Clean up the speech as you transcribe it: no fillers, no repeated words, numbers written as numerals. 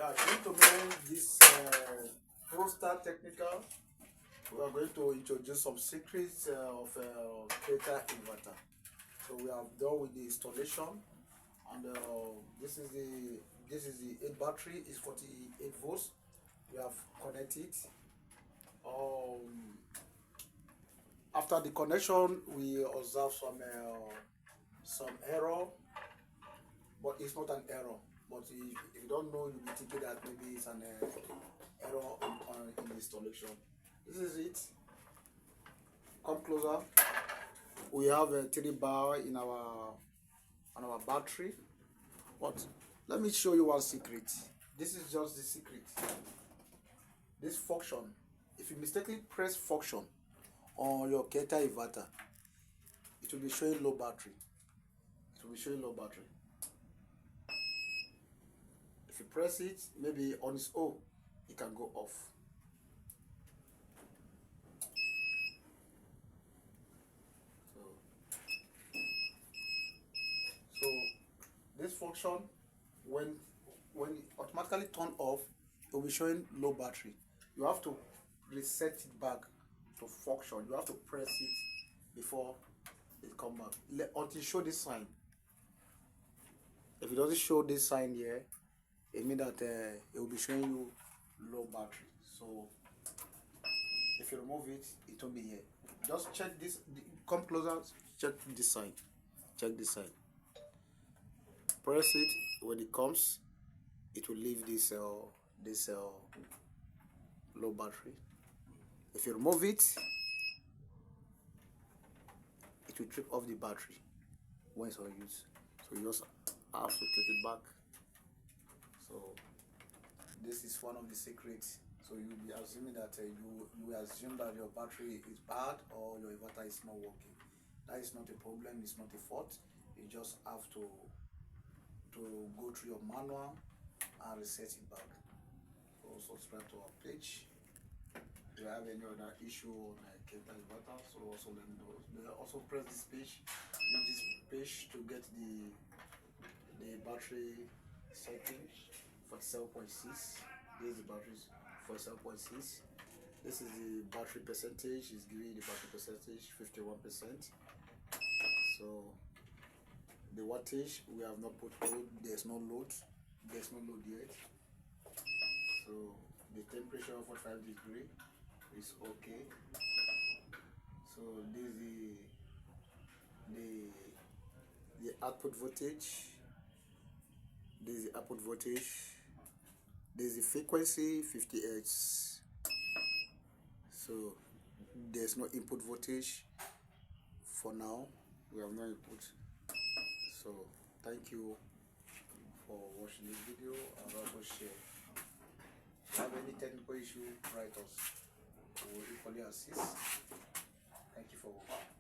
are going to know this ProStar Technical. We are going to introduce some secrets of Kartel inverter. So we have done with the installation, and this is the 8 battery. Is 48 volts. We have connected. After the connection, we observe some error, but it's not an error. But if you don't know, you'll be thinking that maybe it's an error in the installation. This is it. Come closer. We have a 3 bar in our battery. But let me show you one secret. This is just the secret. This function. If you mistakenly press function on your Kartel inverter, it will be showing low battery. It will be showing low battery. If you press it, maybe on its own, it can go off. So this function, when it automatically turn off, it will be showing low battery. You have to reset it back to function. You have to press it before it come back until it show this sign. If it doesn't show this sign here, it means that it will be showing you low battery. So if you remove it, it will be here. Just check this. Come closer. Check this sign. Check this sign. Press it. When it comes, it will leave this low battery. If you remove it, it will trip off the battery when it's on use. So you just have to take it back. So this is one of the secrets. So you'll be assuming that you assume that your battery is bad or your inverter is not working. That is not a problem. It's not a fault. You just have to go through your manual and reset it back. So subscribe to our page. If you have any other issue on Kartel inverter, so also let me know. Also press this page. Use this page to get the battery setting for 7.6. This is the battery for 7.6. This is the battery percentage. It's giving the battery percentage 51%. So the wattage, we have not put load. There's no load. There's no load yet. So the temperature of 45 degrees is okay. So this is the output voltage. This is the output voltage. This is the frequency 50 Hz. So there's no input voltage for now. We have no input. So thank you for watching this video, and also share. If you have any technical issue, write us. We will equally assist. Thank you for watching.